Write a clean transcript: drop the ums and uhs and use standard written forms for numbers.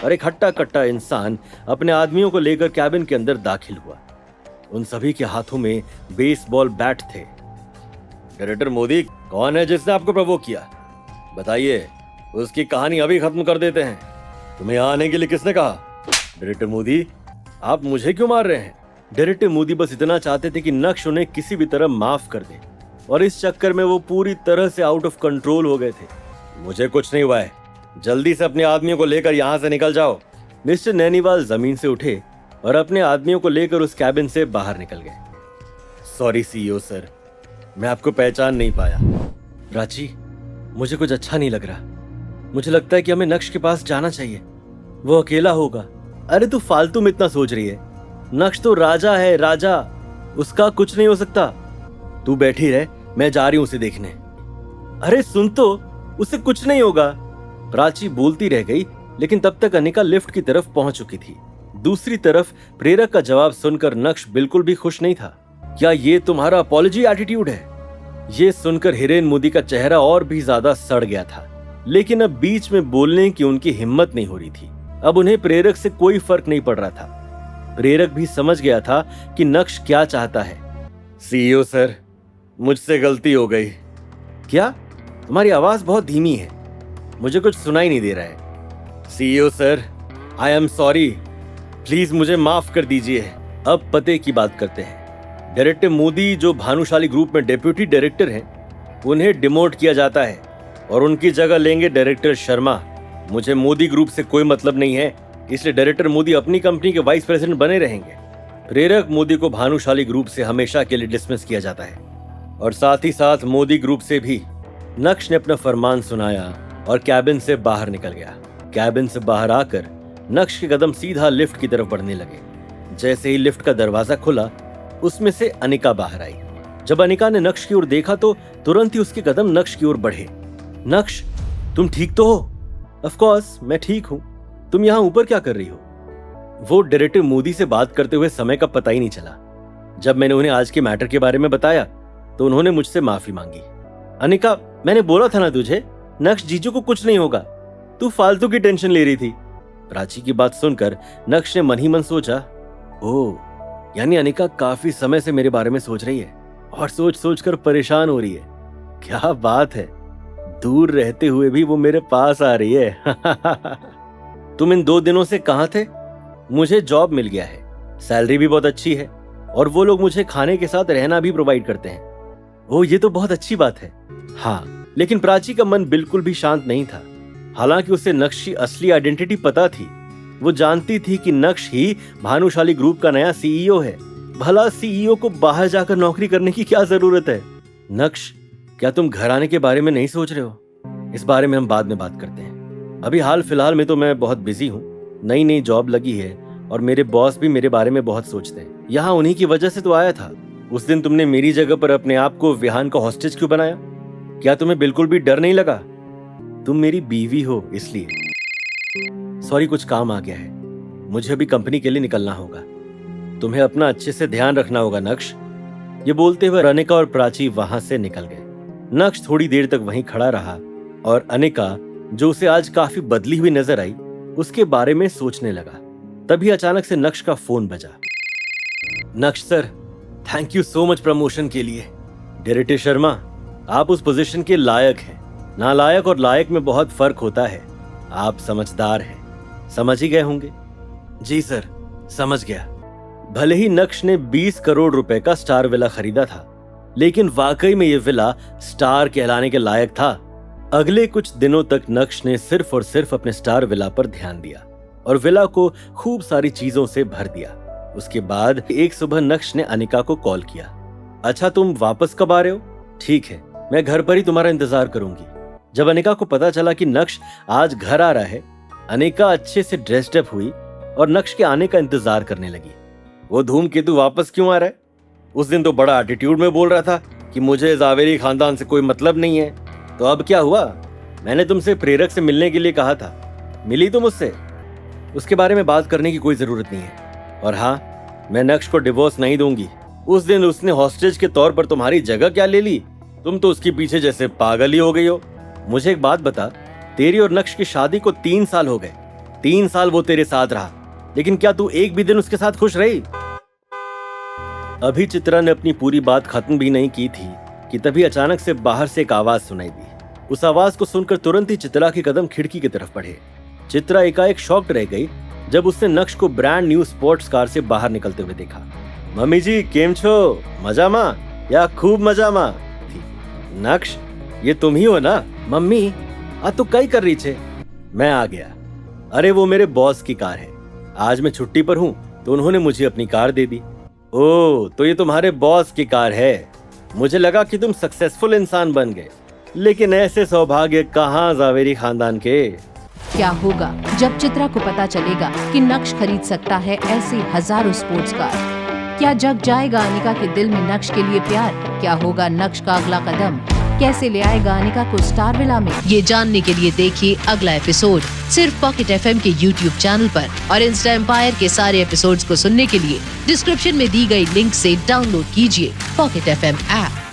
और एक हट्टा कट्टा इंसान अपने आदमियों को लेकर कैबिन के अंदर दाखिल हुआ। उन सभी के हाथों में बेसबॉल बैट थे। डायरेक्टर मोदी, कौन है जिसने आपको प्रवोक किया? बताइए, उसकी कहानी अभी खत्म कर देते हैं। तुम्हें यहाँ आने के लिए किसने कहा? डायरेक्टर मोदी, आप मुझे क्यों मार रहे हैं? डायरेक्टर मोदी बस इतना चाहते थे कि नक्श उन्हें किसी भी तरह माफ कर दे, और इस चक्कर में वो पूरी तरह से आउट ऑफ कंट्रोल हो गए थे। मुझे कुछ नहीं हुआ है, जल्दी से अपने आदमियों को लेकर यहाँ से निकल जाओ। मिस्टर नैनीवाल जमीन से उठे और अपने आदमियों को लेकर उस कैबिन से बाहर निकल गए। सॉरी सीईओ सर, मैं आपको पहचान नहीं पाया। प्राची, मुझे कुछ अच्छा नहीं लग रहा। मुझे लगता है कि हमें नक्श के पास जाना चाहिए। वो अकेला होगा। अरे तू फालतू में इतना सोच रही है। नक्श तो राजा है, राजा। उसका कुछ नहीं हो सकता। तू बैठी रह, मैं जा रही हूं उसे देखने। अरे सुन तो, उससे कुछ नहीं होगा। प्राची बोलती रह गई, लेकिन तब तक अनिका लिफ्ट की तरफ पहुंच चुकी थी। दूसरी तरफ प्रेरक का जवाब सुनकर नक्श बिल्कुल भी खुश नहीं था। क्या ये तुम्हारा अपॉलजी एटीट्यूड है? ये सुनकर हिरेन मोदी का चेहरा और भी ज्यादा सड़ गया था, लेकिन अब बीच में बोलने की उनकी हिम्मत नहीं हो रही थी। अब उन्हें प्रेरक से कोई फर्क नहीं पड़ रहा था। प्रेरक भी समझ गया था कि नक्श क्या चाहता है। सीईओ सर, मुझसे गलती हो गई। क्या? तुम्हारी आवाज बहुत धीमी है, मुझे कुछ सुनाई नहीं दे रहा है। CEO sir, I am sorry, please मुझे माफ कर दीजिए। अब पते की बात करते हैं। डायरेक्टर मोदी, जो भानुशाली ग्रुप में डेप्यूटी डायरेक्टर हैं, उन्हें डिमोट किया जाता है और उनकी जगह लेंगे डायरेक्टर शर्मा। मुझे मोदी ग्रुप से कोई मतलब नहीं है, इसलिए डायरेक्टर मोदी अपनी कंपनी के वाइस प्रेसिडेंट बने रहेंगे। प्रेरक मोदी को भानुशाली ग्रुप से हमेशा के लिए डिसमिस किया जाता है, और साथ ही साथ मोदी ग्रुप से भी। नक्श ने अपना फरमान सुनाया और कैबिन से बाहर निकल गया। कैबिन से बाहर आकर नक्श के कदम सीधा लिफ्ट की तरफ बढ़ने लगे। जैसे ही लिफ्ट का दरवाजा खुला, उसमें से अनिका बाहर आई। जब अनिका ने नक्श की ओर देखा तो तुरंत ही उसके कदम नक्श की ओर बढ़े। नक्श, तुम ठीक तो हो? ऑफ कोर्स मैं ठीक हूं। तुम यहाँ ऊपर क्या कर रही हो? वो डायरेक्टर मोदी से बात करते हुए समय का पता ही नहीं चला। जब मैंने उन्हें आज के मैटर के बारे में बताया तो उन्होंने मुझसे माफी मांगी। अनिका, मैंने बोला था ना तुझे, नक्श जीजू को कुछ नहीं होगा। तू फालतू की टेंशन ले रही थी। प्राची की बात सुनकर नक्श ने मन ही मन सोचा, ओह, यानी अनिका काफी समय से मेरे बारे में सोच रही है और सोच सोच कर परेशान हो रही है। क्या बात है, दूर रहते हुए भी वो मेरे पास आ रही है। तुम इन 2 दिनों से कहां थे? मुझे जॉब मिल गया है, सैलरी भी बहुत अच्छी है, और वो लोग मुझे खाने के साथ रहना भी प्रोवाइड करते हैं। ओह, ये तो बहुत अच्छी बात है। हाँ, लेकिन प्राची का मन बिल्कुल भी शांत नहीं था। हालांकि उसे नक्श की असली आइडेंटिटी पता थी। वो जानती थी कि नक्श ही भानुशाली ग्रुप का नया सीईओ है। भला सीईओ को बाहर जाकर नौकरी करने की क्या जरूरत है? नक्श, क्या तुम घर आने के बारे में नहीं सोच रहे हो? इस बारे में हम बाद में बात करते हैं। अभी हाल फिलहाल में तो मैं बहुत बिजी हूँ। नई नई जॉब लगी है और मेरे बॉस भी मेरे बारे में बहुत सोचते हैं। यहाँ उन्हीं की वजह से तो आया था। उस दिन तुमने मेरी जगह पर अपने आप को विहान का हॉस्टेज क्यों बनाया? क्या तुम्हें बिल्कुल भी डर नहीं लगा? तुम मेरी बीवी हो इसलिए। सॉरी, कुछ काम आ गया है, मुझे अभी कंपनी के लिए निकलना होगा। तुम्हें अपना अच्छे से ध्यान रखना होगा नक्श। ये बोलते हुए अनिका और प्राची वहां से निकल गए। नक्श थोड़ी देर तक वहीं खड़ा रहा और अनिका, जो उसे आज काफी बदली हुई नजर आई, उसके बारे में सोचने लगा। तभी अचानक से नक्श का फोन बजा। नक्श sir, thank you so much promotion के लिए। डायरेक्टर शर्मा, आप उस पोजीशन के लायक हैं। नालायक और लायक में बहुत फर्क होता है। आप समझदार हैं, समझ ही गए होंगे। जी सर, समझ गया। भले ही नक्श ने 20 करोड़ रुपए का स्टार विला खरीदा था, लेकिन वाकई में यह विला स्टार कहलाने के लायक था। अगले कुछ दिनों तक नक्श ने सिर्फ और सिर्फ अपने स्टार विला पर ध्यान दिया और विला को खूब सारी चीजों से भर दिया। उसके बाद एक सुबह नक्श ने अनिका को कॉल किया। अच्छा, तुम वापस कब आ रहे हो? ठीक है, मैं घर पर ही तुम्हारा इंतजार करूंगी। जब अनिका को पता चला कि नक्श आज घर आ रहा है, अनिका अच्छे से ड्रेस्ड अप हुई और नक्श के आने का इंतजार करने लगी। वो धूमकेतु वापस क्यों आ रहा है? उस दिन तो बड़ा एटीट्यूड में बोल रहा था कि मुझे जावेरी खानदान से कोई मतलब नहीं है, तो अब क्या हुआ? मैंने तुमसे प्रेरक से मिलने के लिए कहा था, मिली तुम उससे? उसके बारे में बात करने की कोई जरूरत नहीं है। और हाँ, मैं नक्श को डिवोर्स नहीं दूंगी। उस दिन उसने हॉस्टेज के तौर पर तुम्हारी जगह क्या ले ली? तुम तो उसके पीछे जैसे पागल ही हो गई हो। मुझे एक बात बता, तेरी और नक्श की शादी को 3 साल हो गए। 3 साल वो तेरे साथ रहा, लेकिन क्या तू एक भी दिन उसके साथ खुश रही? अभी चित्रा ने अपनी पूरी बात खत्म भी नहीं की थी कि तभी अचानक से बाहर से एक आवाज सुनाई दी। उस आवाज को सुनकर तुरंत ही चित्रा के कदम खिड़की की तरफ बढ़े। चित्रा एकाएक शॉक्ड रह गई जब उसने नक्श को ब्रांड न्यू स्पोर्ट्स कार से बाहर निकलते हुए देखा। मम्मी जी केम छो, मजामा या खूब मजामा थी। नक्श, ये तुम ही हो ना? मम्मी आ तो कई कर रही छे? मैं आ गया। अरे वो मेरे बॉस की कार है, आज मैं छुट्टी पर हूँ तो उन्होंने मुझे अपनी कार दे दी। ओह, तो ये तुम्हारे बॉस की कार है। मुझे लगा कि तुम सक्सेसफुल इंसान बन गए, लेकिन ऐसे सौभाग्य कहाँ जावेरी खानदान के। क्या होगा जब चित्रा को पता चलेगा कि नक्श खरीद सकता है ऐसे हजारों स्पोर्ट्स कार? क्या जग जाएगा अनिका के दिल में नक्श के लिए प्यार? क्या होगा नक्श का अगला कदम? कैसे ले आएगा अनिका को स्टार विला में? ये जानने के लिए देखिए अगला एपिसोड सिर्फ पॉकेट FM के YouTube चैनल पर, और इंस्टा एम्पायर के सारे एपिसोड्स को सुनने के लिए डिस्क्रिप्शन में दी गई लिंक से डाउनलोड कीजिए पॉकेट FM ऐप।